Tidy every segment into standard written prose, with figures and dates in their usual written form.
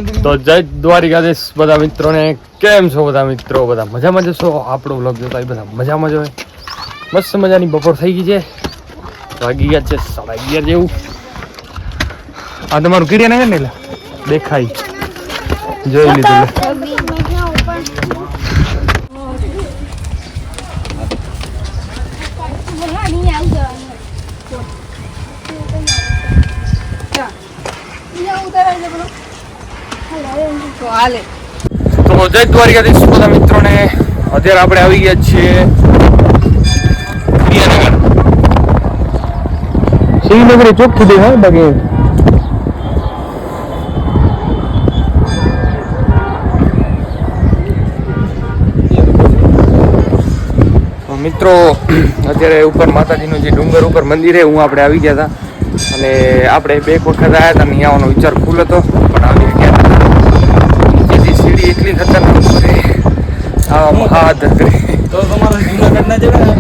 તો જય દ્વારિકાધીશ બધા મિત્રોને. કેમ છો બધા મિત્રો? બધા મજામાં જશો? આપણો વ્લોગ જોતા બધા મજામાં જ હોય. મસ્ત મજાની બપોર થઈ ગઈ છે, વાગી ગયા છે 11:30 જેવું. આ તમારું કીડિયા ને એટલે દેખાય જોઈ લીધું. તો જય દ્વારિકાધીશ બધા મિત્રોને. અત્યારે આપણે આવી ગયા છીએ શ્રીનગર ચોખ્ખું દેખાય બાકી મિત્રો. અત્યારે ઉપર માતાજીનું જે ડુંગર ઉપર મંદિર છે, હું આપણે આવી ગયા હતા અને આપણે બે વખત આવ્યા હતા. અહીં આવવાનો વિચાર ફૂલ હતો પણ આવી ગયા હતા. જેથી સીડી એટલી ખતરનાક છે આવા હાથ તો તમારે જૂનાગઢ ના જવાય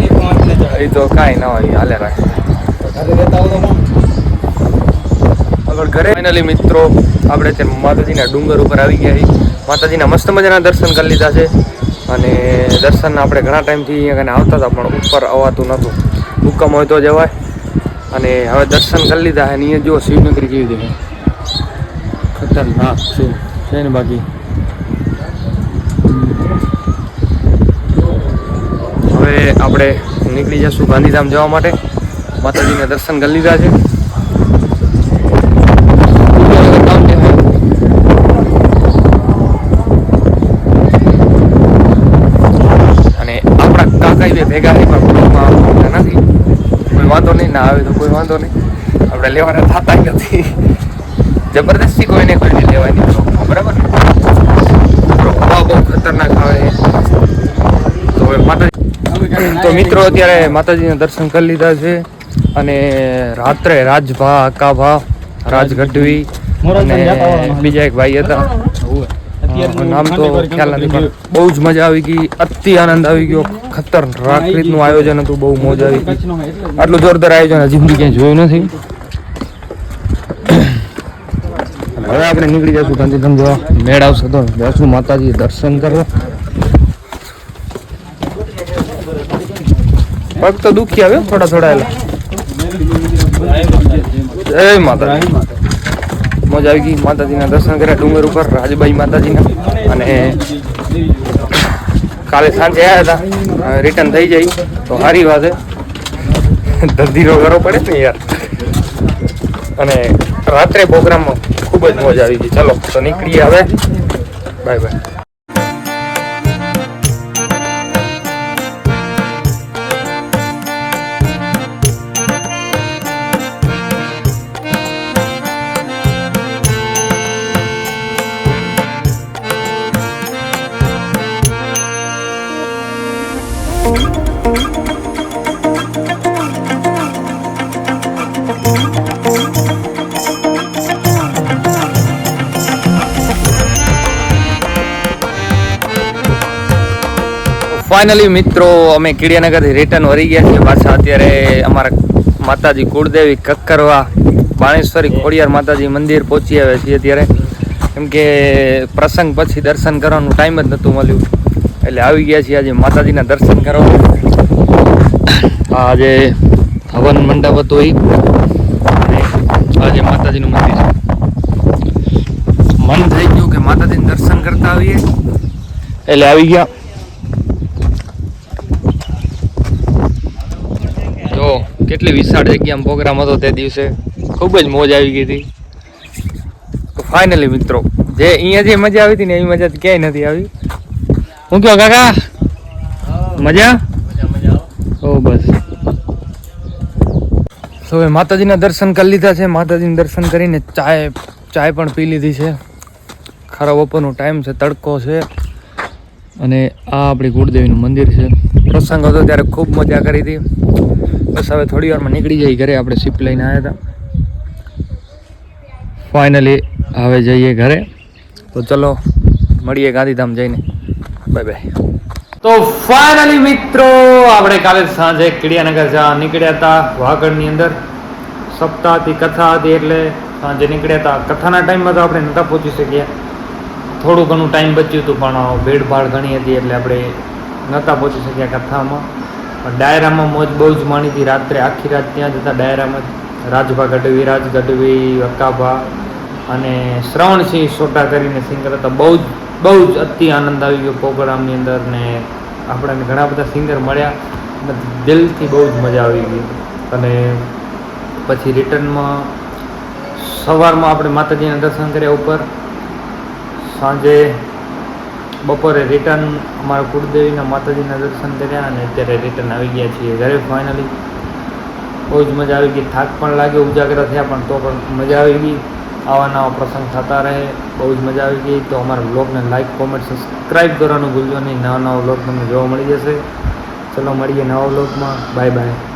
એ તો કાંઈ ના હોય, હાલે રાખે આગળ ઘરે. ફાઇનલી મિત્રો આપણે ત્યાં માતાજીના ડુંગર ઉપર આવી ગયા છીએ. માતાજીના મસ્ત મજાના દર્શન કરી લીધા છે અને દર્શન આપણે ઘણા ટાઈમથી અહીંયા આવતા હતા પણ ઉપર અવાતું નહોતું. હુકમ હોય તો જવાય અને હવે દર્શન કરી લીધા અને અહીંયા જો શિવનગરી કેવી દેખાય, ખતરનાક છે ને. બાકી હવે આપણે નીકળી જશું ગાંધીધામ જવા માટે. માતાજીને દર્શન કરી લીધા છે. ભેગા નથી કોઈ વાંધો નહીં, ના આવે તો કોઈ વાંધો નહીં. આપણે લેવાના થતા નથી, જબરદસ્તી કોઈને કોઈ લેવાની બરાબર ને. હવા બહુ ખતરનાક આવે તો હવે માતાજી. તો મિત્રો અત્યારે માતાજીના દર્શન કરી લીધા છે અને રાત્રે રાજભા, અકાભા, રાજ ગઢવી અને બીજા એક ભાઈ હતા, નામ તો ખ્યાલ નથી પણ બહુ જ મજા આવી ગઈ. અતિ આનંદ આવી ગયો. ખતરનાક રીતનું આયોજન હતું, બહુ મોજ આવી ગઈ. આટલું જોરદાર આયોજન હજી સુધી ક્યાંય જોયું નથી. હવે આપણે નીકળી જશું ગાંધીધામ જવા. મેળ આવશે તો જશું માતાજી દર્શન કરવા. પગ તો દુખી આવ્યો થોડા થોડા. જય માતાજી. મોજ આવી ગઈ. માતાજીના દર્શન કર્યા ડુંગર ઉપર, રાજબાઈ માતાજીના. અને કાલે સાંજે આવ્યા હતા, રિટર્ન થઈ જાય તો સારી વાત છે. ધંધીરો કરવો પડે ને યાર. અને રાત્રે પ્રોગ્રામમાં ખૂબ જ મોજ આવી ગઈ. ચલો તો નીકળીએ હવે. Bye bye. ફાઇનલી મિત્રો અમે કીડિયાનગરથી રિટર્ન વળી ગયા છીએ પાછા. અત્યારે અમારા માતાજી કુળદેવી કક્કરવા બાણેશ્વરી ખોડિયાર માતાજી મંદિર પહોંચી આવ્યા છીએ અત્યારે. કેમ કે પ્રસંગ પછી દર્શન કરવાનું ટાઈમ જ નહોતું મળ્યું એટલે આવી ગયા છીએ આજે માતાજીના દર્શન કરવા. આજે હવન મંડપ હતો એ અને આજે માતાજીનું મંદિર. મન થઈ ગયું કે માતાજીનું દર્શન કરતા આવીએ એટલે આવી ગયા. તો કેટલી વિશાળ જગ્યામાં પ્રોગ્રામ હતો તે દિવસે, ખૂબ જ મોજ આવી ગઈ હતી. તો ફાઇનલી મિત્રો જે અહીંયા જે મજા આવી હતી ને એવી મજા ક્યાંય નથી આવી. હું કહો કાકા મજા? ઓ બસ. તો હવે માતાજીના દર્શન કરી લીધા છે. માતાજીના દર્શન કરીને ચાય પણ પી લીધી છે. ખરા બપોરનો ટાઈમ છે, તડકો છે અને આ આપણી કુળદેવીનું મંદિર છે. પ્રસંગ હતો ત્યારે ખૂબ મજા કરી હતી. બસ હવે થોડી વારમાં નીકળી જાય ઘરે. આપણે શિપ લઈને આવ્યા હતા. ફાઇનલી હવે જઈએ ઘરે. તો ચલો મળીએ ગાંધીધામ જઈને. Bye bye. તો ફાઇનલી મિત્રો આપણે કાલે સાંજે કીડિયાનગર જવા નીકળ્યા હતા. વાગડની અંદર સપ્તાહથી કથા હતી એટલે સાંજે નીકળ્યા હતા. કથાના ટાઈમમાં તો આપણે નહોતા પહોંચી શક્યા થોડું ઘણું ટાઈમ બચ્યું હતું પણ ભીડભાડ ઘણી હતી એટલે આપણે નહોતા પહોંચી શક્યા કથામાં. પણ ડાયરામાં મોજ બહુ જ માણી હતી. રાત્રે આખી રાત ત્યાં જ હતા ડાયરામાં. રાજભા ગઢવી, રાજ ગઢવી, અક્કાભા અને શ્રવણસિંહ સોટા કરીને સિંગર હતા. બહુ જ અતિ આનંદ આવી ગયો પ્રોગ્રામની અંદર ને આપણને ઘણા બધા સિંગર મળ્યા અને દિલથી બહુ જ મજા આવી ગઈ. અને પછી રિટર્નમાં સવારમાં આપણે માતાજીના દર્શન કર્યા ઉપર, સાંજે બપોરે રિટર્ન અમારા કુળદેવીના માતાજીના દર્શન કર્યા અને અત્યારે રિટર્ન આવી ગયા છીએ ઘરે ફાઇનલી. બહુ જ મજા આવી ગઈ. થાક પણ લાગ્યો, ઉજાગરા થયા પણ તો પણ મજા આવી ગઈ. આવા નવા પ્રસંગ થતા રહે, બહુ જ મજા આવી ગઈ. તો અમારા બ્લોગને લાઇક, કોમેન્ટ, સબસ્ક્રાઈબ કરવાનું ભૂલજો નહીં. નવા બ્લોગ તમને જોવા મળી જશે. ચલો મળીએ નવા બ્લોગમાં. Bye bye.